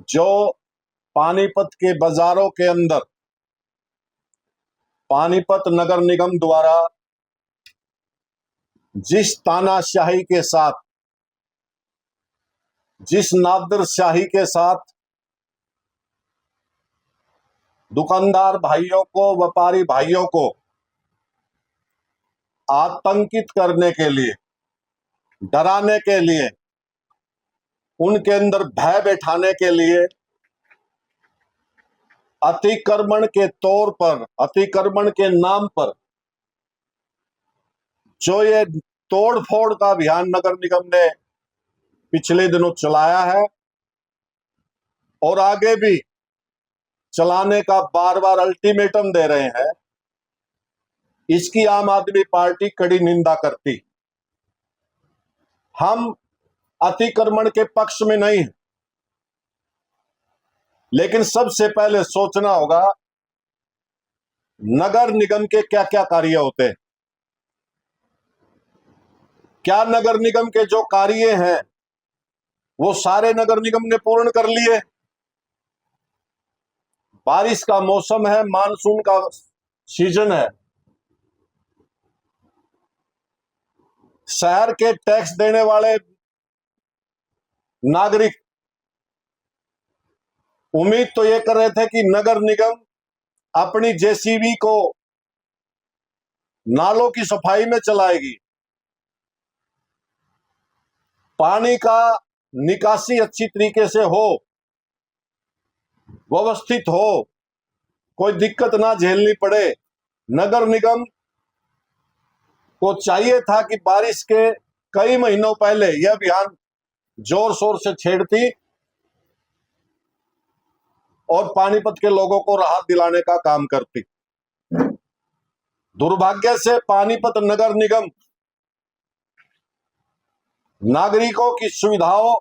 जो पानीपत के बाजारों के अंदर पानीपत नगर निगम द्वारा जिस तानाशाही के साथ, जिस नादिरशाही के साथ दुकानदार भाइयों को, व्यापारी भाइयों को आतंकित करने के लिए, डराने के लिए, उनके अंदर भय बैठाने के लिए अतिक्रमण के तौर पर, अतिक्रमण के नाम पर जो ये तोड़फोड़ का अभियान नगर निगम ने पिछले दिनों चलाया है और आगे भी चलाने का बार बार अल्टीमेटम दे रहे हैं, इसकी आम आदमी पार्टी कड़ी निंदा करती। हम अतिक्रमण के पक्ष में नहीं हैं, लेकिन सबसे पहले सोचना होगा नगर निगम के क्या क्या कार्य होते हैं। क्या नगर निगम के जो कार्य हैं वो सारे नगर निगम ने पूर्ण कर लिए? बारिश का मौसम है, मानसून का सीजन है, शहर के टैक्स देने वाले नागरिक उम्मीद तो ये कर रहे थे कि नगर निगम अपनी जेसीबी को नालों की सफाई में चलाएगी, पानी का निकासी अच्छी तरीके से हो, व्यवस्थित हो, कोई दिक्कत ना झेलनी पड़े। नगर निगम को चाहिए था कि बारिश के कई महीनों पहले यह अभियान जोर शोर से छेड़ती और पानीपत के लोगों को राहत दिलाने का काम करती। दुर्भाग्य से पानीपत नगर निगम नागरिकों की सुविधाओं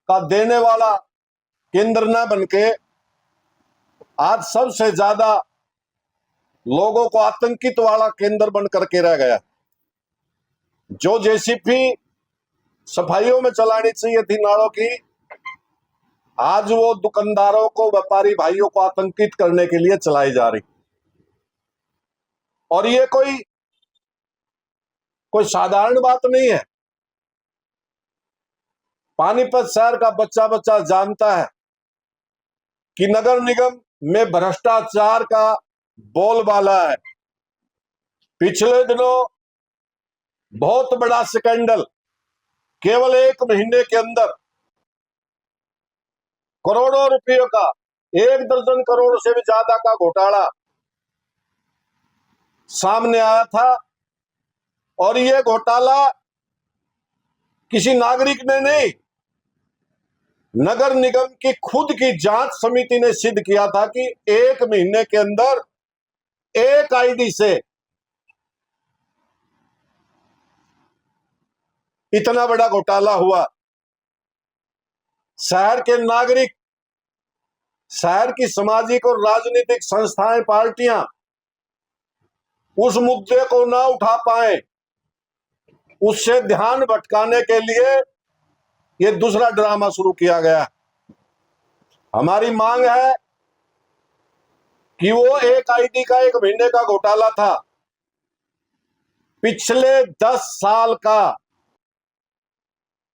का देने वाला केंद्र न बनके आज सबसे ज्यादा लोगों को आतंकित वाला केंद्र बन करके रह गया। जो जेसीबी सफाइयों में चलानी चाहिए थी नालों की, आज वो दुकानदारों को, व्यापारी भाइयों को आतंकित करने के लिए चलाई जा रही। और ये कोई साधारण बात नहीं है। पानीपत शहर का बच्चा बच्चा जानता है कि नगर निगम में भ्रष्टाचार का बोलबाला है। पिछले दिनों बहुत बड़ा स्कैंडल, केवल 1 महीने के अंदर करोड़ों रुपयों का, 1 दर्जन करोड़ से भी ज्यादा का घोटाला सामने आया था। और यह घोटाला किसी नागरिक ने नहीं, नगर निगम की खुद की जांच समिति ने सिद्ध किया था कि 1 महीने के अंदर एक आईडी से इतना बड़ा घोटाला हुआ। शहर के नागरिक, शहर की सामाजिक और राजनीतिक संस्थाएं, पार्टियां उस मुद्दे को ना उठा पाए, उससे ध्यान भटकाने के लिए ये दूसरा ड्रामा शुरू किया गया। हमारी मांग है कि वो एक आईडी का 1 महीने का घोटाला था, पिछले 10 साल का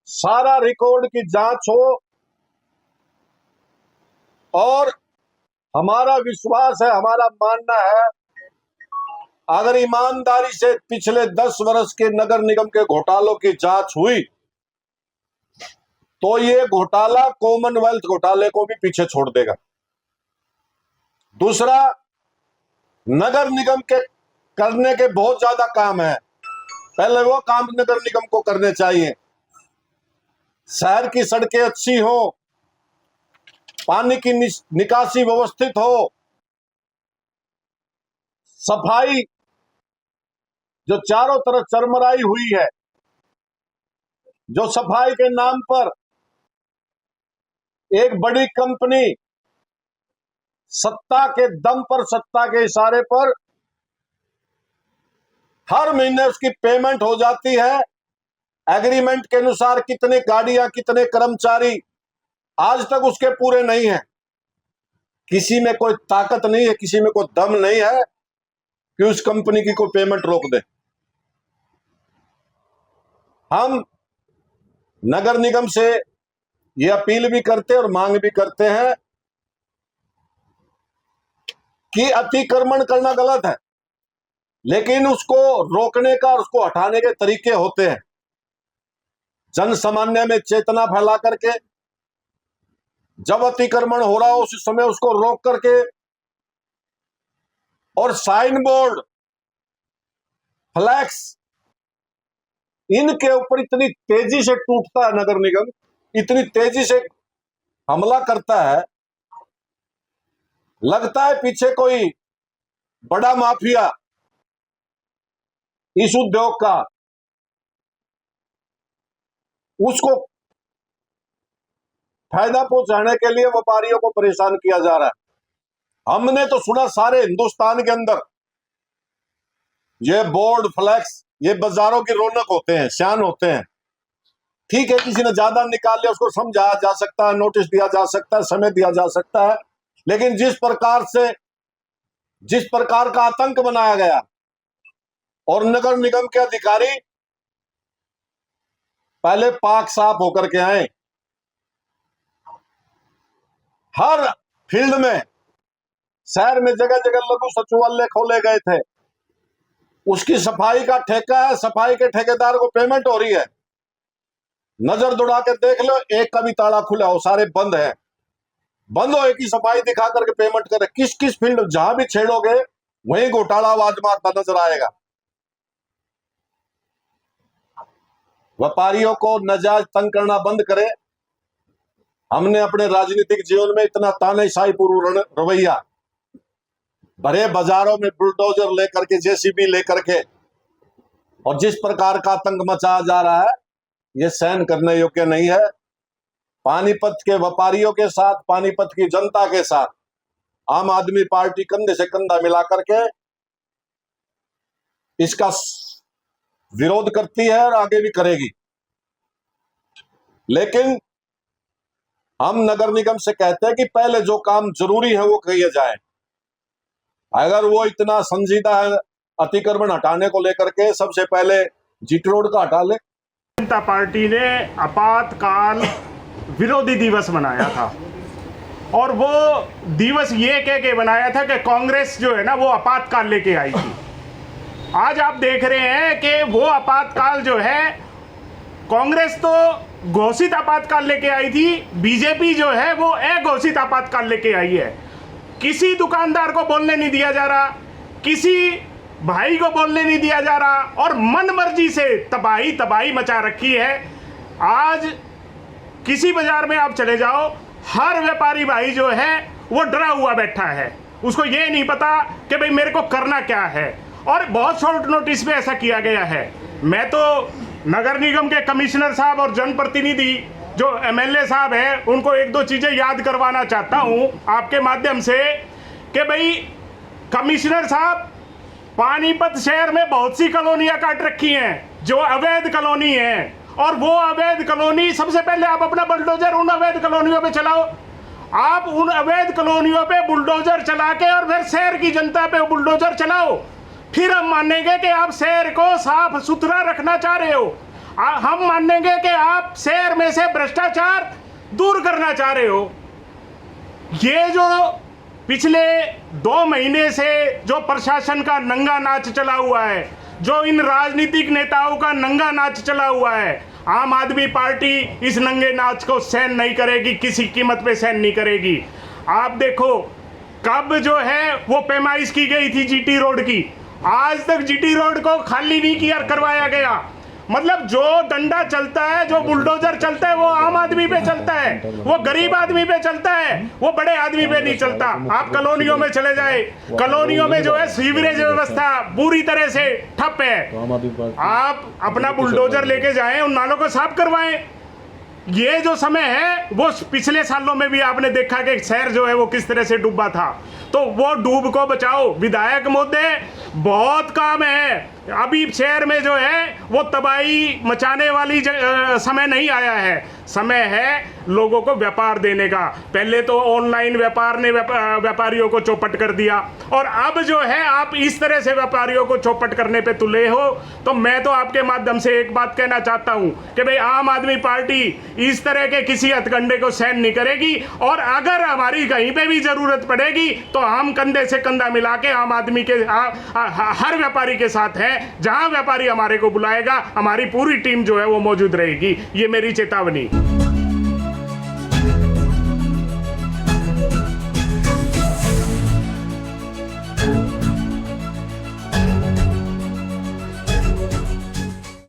सारा रिकॉर्ड की जांच हो। और हमारा विश्वास है, हमारा मानना है, अगर ईमानदारी से पिछले 10 वर्ष के नगर निगम के घोटालों की जांच हुई तो ये घोटाला कॉमनवेल्थ घोटाले को भी पीछे छोड़ देगा। दूसरा, नगर निगम के करने के बहुत ज्यादा काम है, पहले वो काम नगर निगम को करने चाहिए। शहर की सड़कें अच्छी हो, पानी की निकासी व्यवस्थित हो, सफाई जो चारों तरफ चरमराई हुई है, जो सफाई के नाम पर एक बड़ी कंपनी सत्ता के दम पर, सत्ता के इशारे पर हर महीने उसकी पेमेंट हो जाती है, एग्रीमेंट के अनुसार कितने गाड़ियां, कितने कर्मचारी आज तक उसके पूरे नहीं है। किसी में कोई ताकत नहीं है, किसी में कोई दम नहीं है कि उस कंपनी की कोई पेमेंट रोक दे। हम नगर निगम से ये अपील भी करते हैं और मांग भी करते हैं कि अतिक्रमण करना गलत है, लेकिन उसको रोकने का और उसको हटाने के तरीके होते हैं। जन सामान्य में चेतना फैला करके, जब अतिक्रमण हो रहा हो उस समय उसको रोक करके, और साइन बोर्ड, फ्लैक्स, इनके ऊपर इतनी तेजी से टूटता है नगर निगम, इतनी तेजी से हमला करता है, लगता है पीछे कोई बड़ा माफिया इस उद्योग का, उसको फायदा पहुंचाने के लिए व्यापारियों को परेशान किया जा रहा है। हमने तो सुना सारे हिंदुस्तान के अंदर ये बोर्ड, फ्लैक्स, ये बाजारों की रौनक होते हैं, शान होते हैं। ठीक है, किसी ने ज्यादा निकाल लिया, उसको समझाया जा सकता है, नोटिस दिया जा सकता है, समय दिया जा सकता है, लेकिन जिस प्रकार का आतंक बनाया गया, और नगर निगम के अधिकारी पहले पाक साफ होकर के आए। हर फील्ड में, शहर में जगह जगह लघु सचिवालय खोले गए थे, उसकी सफाई का ठेका है, सफाई के ठेकेदार को पेमेंट हो रही है। नजर दौड़ा के देख लो, एक का भी ताला खुला हो, सारे बंद है। बंद हो, एक ही सफाई दिखा करके पेमेंट करे। किस किस फील्ड जहां भी छेड़ोगे वहीं घोटाला आवाज मारता नजर आएगा। व्यापारियों को नाजायज तंग करना बंद करे। हमने अपने राजनीतिक जीवन में इतना तानाशाही पूर्ण रवैया, भरे बाजारों में बुलडोजर लेकर के, जेसीबी लेकर के, और जिस प्रकार का आतंक मचाया जा रहा है, यह सहन करने योग्य नहीं है। पानीपत के व्यापारियों के साथ, पानीपत की जनता के साथ आम आदमी पार्टी कंधे से कंधा मिलाकर के इसका विरोध करती है और आगे भी करेगी। लेकिन हम नगर निगम से कहते हैं कि पहले जो काम जरूरी है वो किए जाए। अगर वो इतना संजीदा है अतिक्रमण हटाने को लेकर के, सबसे पहले जीटी रोड का हटा ले। जनता पार्टी ने आपातकाल विरोधी दिवस मनाया था, और वो दिवस ये कह के बनाया था कि कांग्रेस जो है ना वो आपातकाल लेके आई थी। आज आप देख रहे हैं कि वो आपातकाल जो है, कांग्रेस तो घोषित आपातकाल लेके आई थी, बीजेपी जो है वो अघोषित आपातकाल लेके आई है। किसी दुकानदार को बोलने नहीं दिया जा रहा, किसी भाई को बोलने नहीं दिया जा रहा, और मन मर्जी से तबाही मचा रखी है। आज किसी बाजार में आप चले जाओ, हर व्यापारी भाई जो है वो डरा हुआ बैठा है। उसको ये नहीं पता कि भाई मेरे को करना क्या है, और बहुत शॉर्ट नोटिस में ऐसा किया गया है। मैं तो नगर निगम के कमिश्नर साहब और जनप्रतिनिधि जो एमएलए साहब हैं उनको एक दो चीजें याद करवाना चाहता हूं आपके माध्यम से कि भाई कमिश्नर साहब, पानीपत शहर में बहुत सी कॉलोनियां काट रखी हैं जो अवैध कॉलोनी है, और वो अवैध कॉलोनी सबसे पहले आप अपना बुलडोजर उन अवैध कॉलोनियों पे चलाओ। आप उन अवैध कॉलोनियों पे बुलडोजर चला के और फिर शहर की जनता पे बुलडोजर चलाओ, फिर हम मानेंगे कि आप शहर को साफ सुथरा रखना चाह रहे हो। हम मानेंगे कि आप शहर में से भ्रष्टाचार दूर करना चाह रहे हो। ये जो पिछले 2 महीने से जो प्रशासन का नंगा नाच चला हुआ है, जो इन राजनीतिक नेताओं का नंगा नाच चला हुआ है, आम आदमी पार्टी इस नंगे नाच को सहन नहीं करेगी, किसी कीमत पे सहन नहीं करेगी। आप देखो कब जो है वो पैमाइश की गई थी जीटी रोड की, आज तक जीटी रोड को खाली नहीं किया करवाया गया। मतलब जो डंडा चलता है, जो बुलडोजर चलता है, वो आम आदमी पे चलता है, वो गरीब आदमी पे चलता है, वो बड़े आदमी पे नहीं चलता। आप कॉलोनियों में चले जाए, कॉलोनियों में जो है सीवरेज व्यवस्था पूरी तरह से ठप है। आप अपना बुलडोजर लेके जाएं, उन नालों को साफ करवाएं। ये जो समय है वो पिछले सालों में भी आपने देखा कि शहर जो है वो किस तरह से डूबा था, तो वो डूब को बचाओ। विधायक महोदय, बहुत काम है अभी शहर में जो है वो तबाही मचाने वाली समय नहीं आया है। समय है लोगों को व्यापार देने का। पहले तो ऑनलाइन व्यापार ने व्यापारियों को चौपट कर दिया, और अब जो है आप इस तरह से व्यापारियों को चौपट करने पे तुले हो। तो मैं तो आपके माध्यम से एक बात कहना चाहता हूं कि भाई आम आदमी पार्टी इस तरह के किसी हथकंडे को सहन नहीं करेगी, और अगर हमारी कहीं पे भी जरूरत पड़ेगी तो हम कंधे से कंधा मिला के आम आदमी के हर व्यापारी के साथ है। जहां व्यापारी हमारे को बुलाएगा, हमारी पूरी टीम जो है वो मौजूद रहेगी। ये मेरी चेतावनी।